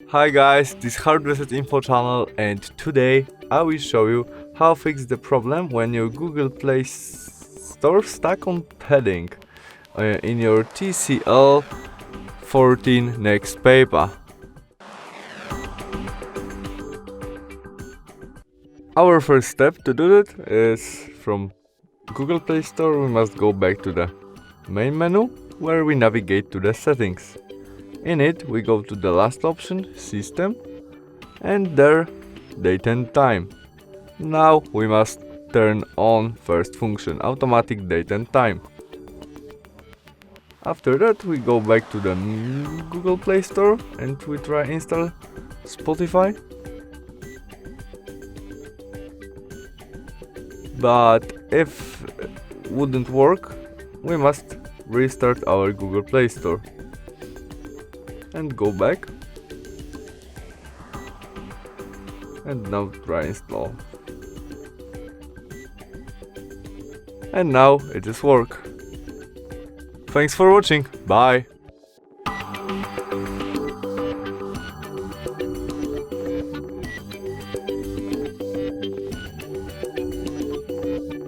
Hi guys, this is Hard Reset Info channel, and today I will show you how to fix the problem when your Google Play Store stuck on padding in your TCL 14 NxtPaper. Our first step to do it is from Google Play Store we must go back to the main menu where we navigate to the settings. In it we go to the last option, System, and there Date and Time. Now we must turn on first function, Automatic Date and Time. After that we go back to the Google Play Store and we try install Spotify. But if it wouldn't work, we must restart our Google Play Store and go back, and now try install, and now it is work. Thanks for watching, bye.